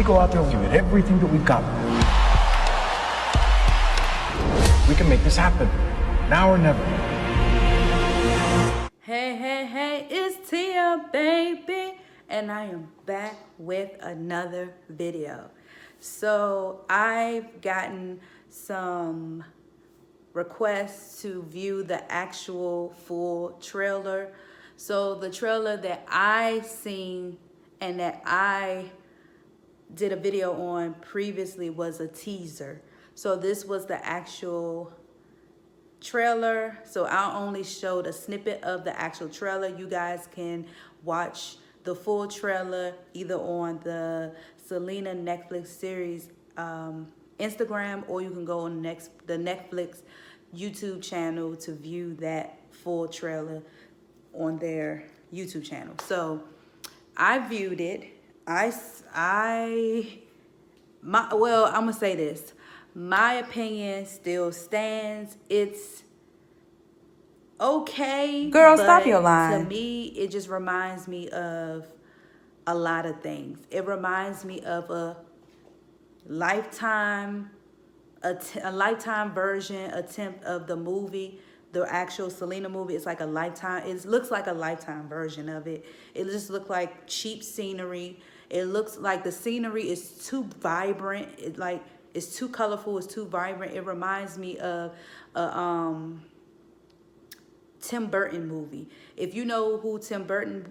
we go out there and give it everything that we've got, we can make this happen. Now or never. Hey, hey, hey, it's Tia, baby. And I am back with another video. So I've gotten some requests to view the actual full trailer. So the trailer that I seen and that I did a video on previously was a teaser. So this was the actual trailer. So I only showed a snippet of the actual trailer. You guys can watch the full trailer either on the Selena Netflix series Instagram, or you can go on the Netflix YouTube channel to view that full trailer on their YouTube channel. So I viewed it. I'm gonna say this. My opinion still stands. It's okay. Girl, stop your line. To me, it just reminds me of a lot of things. It reminds me of a lifetime version attempt of the movie. The actual Selena movie. It's like a lifetime. It looks like a lifetime version of it. It just looks like cheap scenery. It looks like the scenery is too vibrant. It's too colorful. It's too vibrant. It reminds me of a Tim Burton movie. If you know who Tim Burton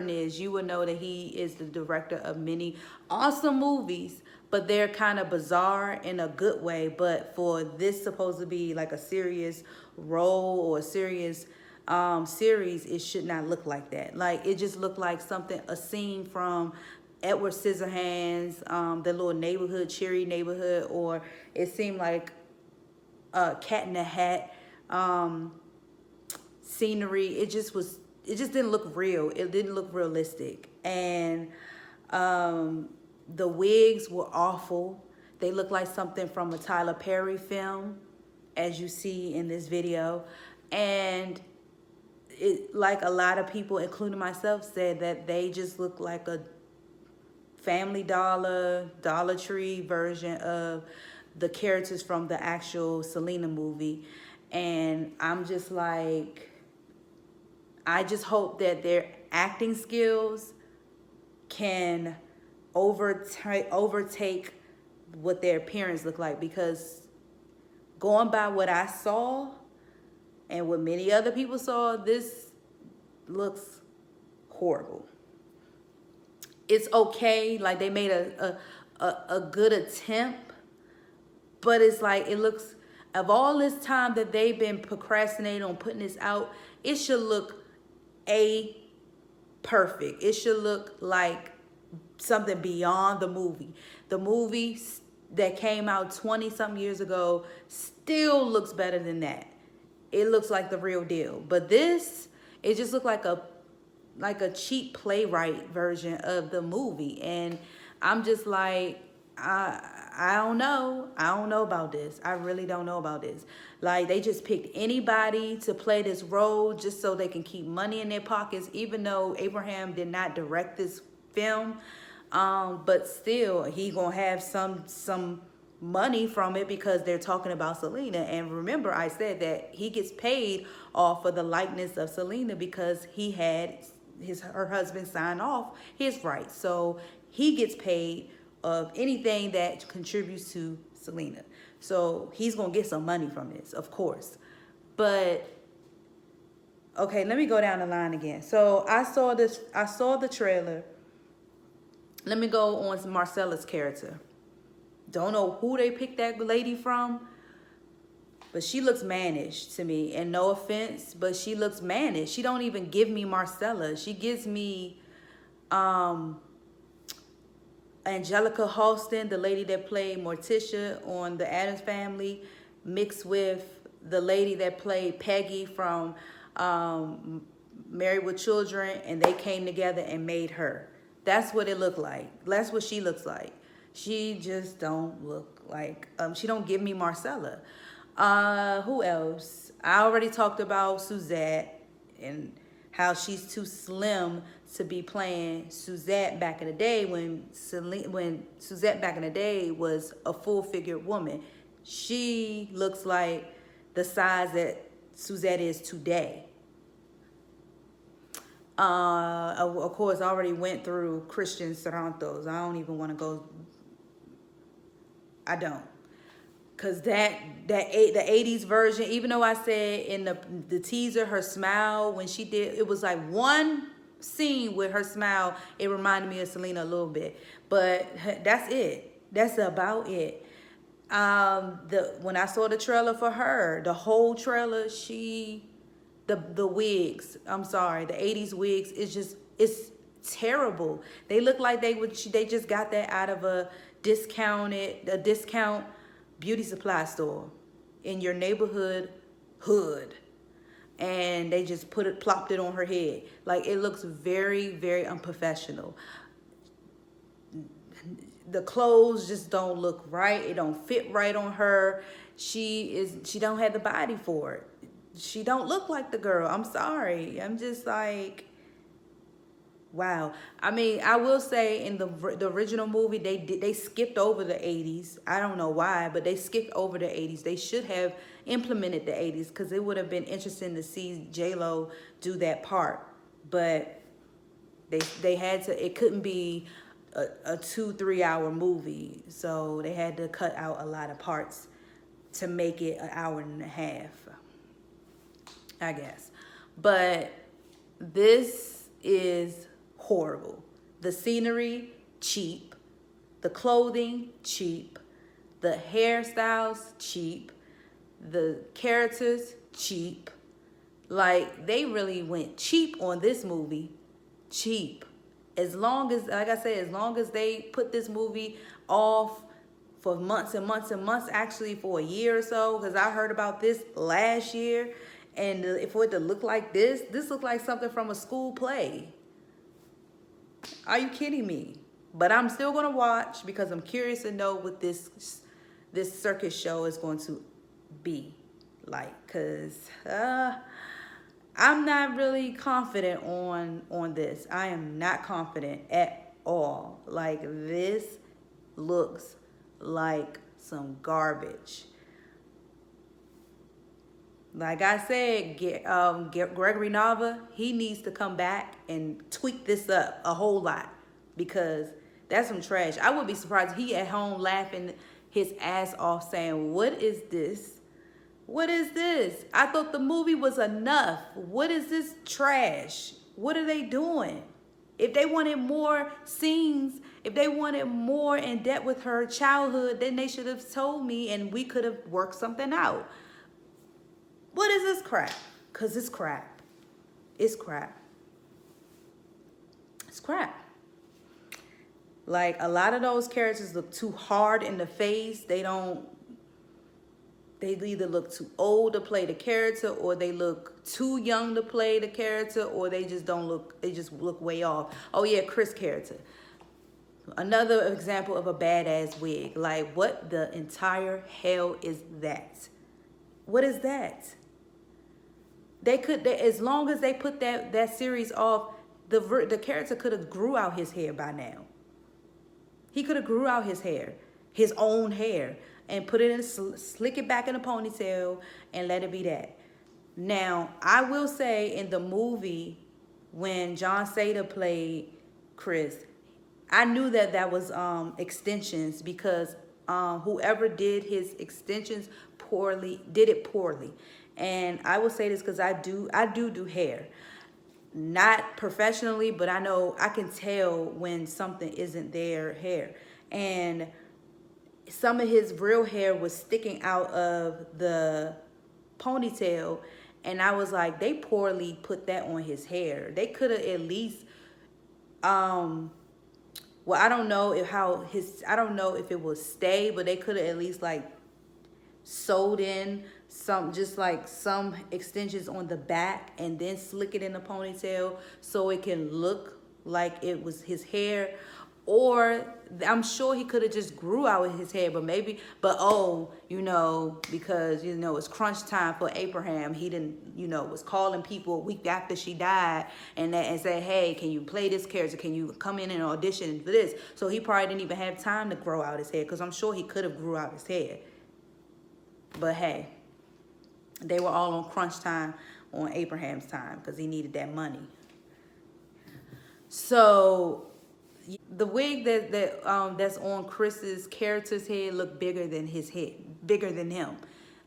is, you would know that he is the director of many awesome movies, but they're kind of bizarre in a good way. But for this supposed to be like a serious role or a serious series, it should not look like that. Like, it just looked like a scene from Edward Scissorhands, the little neighborhood, cheery neighborhood, or it seemed like Cat in the Hat scenery. It just didn't look real. It didn't look realistic. And the wigs were awful. They looked like something from a Tyler Perry film, as you see in this video. And like a lot of people, including myself, said that they just look like a Family Dollar, Dollar Tree version of the characters from the actual Selena movie. And I'm just like, I just hope that their acting skills can overtake what their appearance look like, because going by what I saw and what many other people saw, this looks horrible. It's okay, like they made a good attempt, but it's like, it looks, of all this time that they've been procrastinating on putting this out, it should look perfect. It should look like something beyond the movie. The movie that came out 20-something years ago still looks better than that. It looks like the real deal. But this, it just looked like a cheap playwright version of the movie. And I'm just like, I don't know. I don't know about this. I really don't know about this. Like, they just picked anybody to play this role just so they can keep money in their pockets, even though Abraham did not direct this film. But still, he gonna have some money from it because they're talking about Selena. And remember, I said that he gets paid off of the likeness of Selena because he had her husband sign off his rights. So he gets paid of anything that contributes to Selena. So he's gonna get some money from this, of course. But okay, let me go down the line again. So I saw the trailer. Let me go on to Marcella's character. Don't know who they picked that lady from, but she looks mannish to me. And no offense, but she looks mannish. She don't even give me Marcella. She gives me Angelica Halston, the lady that played Morticia on The Addams Family, mixed with the lady that played Peggy from Married with Children, and they came together and made her. That's what it looked like. That's what she looks like. She just don't look like, she don't give me Marcella. Who else? I already talked about Suzette, and how she's too slim to be playing Suzette back in the day when Suzette back in the day was a full-figured woman. She looks like the size that Suzette is today. Of course, I already went through Christian Sorrento's. I don't even want to go. I don't. Cause the 80s version, even though I said in the teaser, her smile when she did, it was like one scene with her smile, it reminded me of Selena a little bit. But that's it. That's about it. When I saw the trailer for her, the whole trailer, the wigs, I'm sorry, the 80s wigs, it's terrible. They look like they just got that out of a discount beauty supply store in your neighborhood hood, and they just plopped it on her head. Like, it looks very, very unprofessional. The clothes just don't look right. It don't fit right on her. She don't have the body for it. She don't look like the girl. I'm sorry. I'm just like, wow. I mean, I will say in the original movie, they skipped over the 80s. I don't know why, but they skipped over the 80s. They should have implemented the 80s because it would have been interesting to see J-Lo do that part. But they had to, it couldn't be a 2-3 hour movie. So they had to cut out a lot of parts to make it an hour and a half, I guess. But this is horrible. The scenery, cheap. The clothing, cheap. The hairstyles, cheap. The characters, cheap. Like, they really went cheap on this movie. Cheap. As long as, like I said, as long as they put this movie off for months and months and months, actually for a year or so, because I heard about this last year, and for it to look like this looked like something from a school play. Are you kidding me? But I'm still gonna watch because I'm curious to know what this circus show is going to be like. Cause I'm not really confident on this. I am not confident at all. Like, this looks like some garbage. Like I said, Gregory Nava, he needs to come back and tweak this up a whole lot, because that's some trash. I would be surprised if he at home laughing his ass off saying, what is this? What is this? I thought the movie was enough. What is this trash? What are they doing? If they wanted more scenes, if they wanted more in depth with her childhood, then they should have told me and we could have worked something out. What is this crap? Because it's crap. It's crap. It's crap. Like, a lot of those characters look too hard in the face. They either look too old to play the character, or they look too young to play the character, or they just look way off. Oh yeah, Chris' character. Another example of a badass wig. Like, what the entire hell is that? What is that? As long as they put that series off, the character could have grew out his hair by now. He could have grew out his hair, his own hair, and put it in, slick it back in a ponytail and let it be that. Now, I will say in the movie, when John Cena played Chris, I knew that was extensions, because whoever did his extensions did it poorly. And I will say this because I do hair. Not professionally, but I can tell when something isn't their hair. And some of his real hair was sticking out of the ponytail, and I was like, they poorly put that on his hair. They could have at least well, I don't know if it will stay, but they could have at least like sewed in some extensions on the back and then slick it in the ponytail so it can look like it was his hair. Or I'm sure he could have just grew out his hair, but oh, because, it's crunch time for Abraham. He didn't, was calling people a week after she died and said, hey, can you play this character? Can you come in and audition for this? So he probably didn't even have time to grow out his hair, because I'm sure he could have grew out his hair. But hey, they were all on crunch time on Abraham's time because he needed that money. So the wig that's on Chris's character's head looked bigger than his head, bigger than him.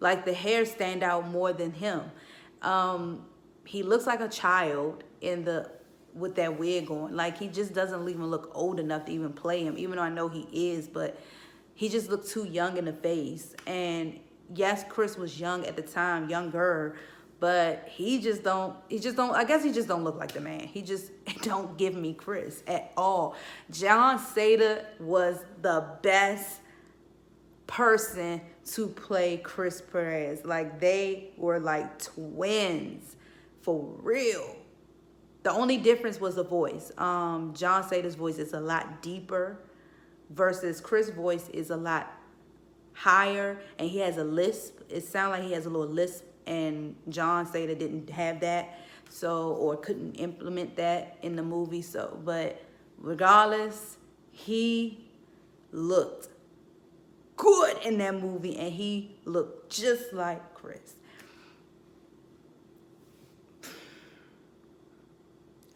Like the hair stand out more than him. He looks like a child with that wig on. Like he just doesn't even look old enough to even play him, even though I know he is, but he just looked too young in the face. And yes, Chris was young at the time, younger, but I guess he just don't look like the man. He just don't give me Chris at all. John Seda was the best person to play Chris Perez. Like, they were like twins, for real. The only difference was the voice. John Seda's voice is a lot deeper versus Chris' voice is a lot higher, and he has a lisp. It sounds like he has a little lisp, and John Seda didn't have that, or couldn't implement that in the movie. So, but regardless, he looked good in that movie, and he looked just like Chris.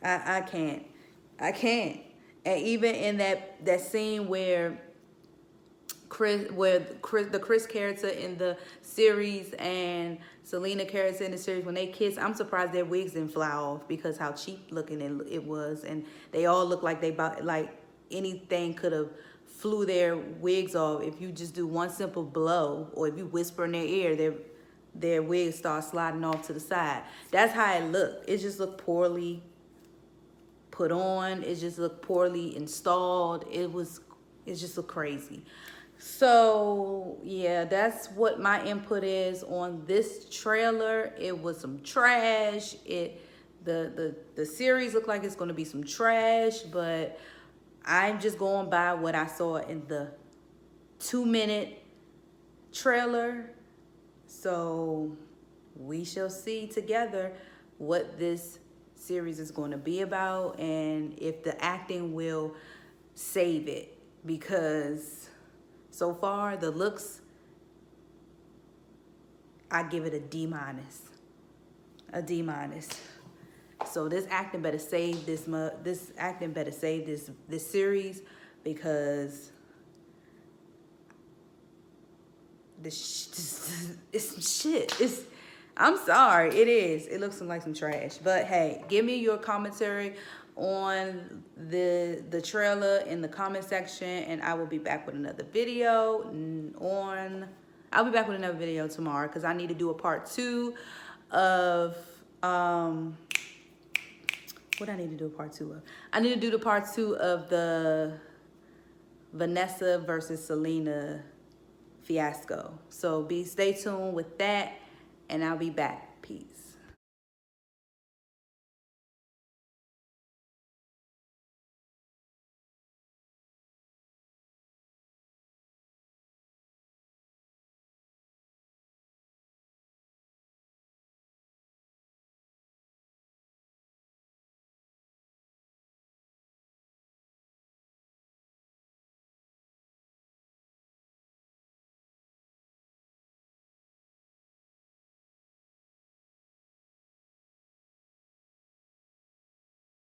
I can't. And even in that scene where the Chris character in the series and Selena character in the series, when they kiss, I'm surprised their wigs didn't fly off because how cheap looking it was, and they all look like anything could have flew their wigs off. If you just do one simple blow, or if you whisper in their ear, their wigs start sliding off to the side. That's how it looked. It just looked poorly put on. It just looked poorly installed. It just looked crazy. So yeah, that's what my input is on this trailer. It was some trash. The series looked like it's going to be some trash, but I'm just going by what I saw in the 2-minute trailer. So we shall see together what this series is going to be about, and if the acting will save it, because so far the looks, I give it a D-. A D-. So this acting better save this series, because it's some shit. I'm sorry, it is. It looks like some trash. But hey, give me your commentary on the trailer in the comment section, and I will be back with another video I'll be back with another video tomorrow, because I need to do a part 2 of what I need to do a part 2 of. I need to do the part 2 of the Vanessa versus Selena fiasco. So stay tuned with that, and I'll be back.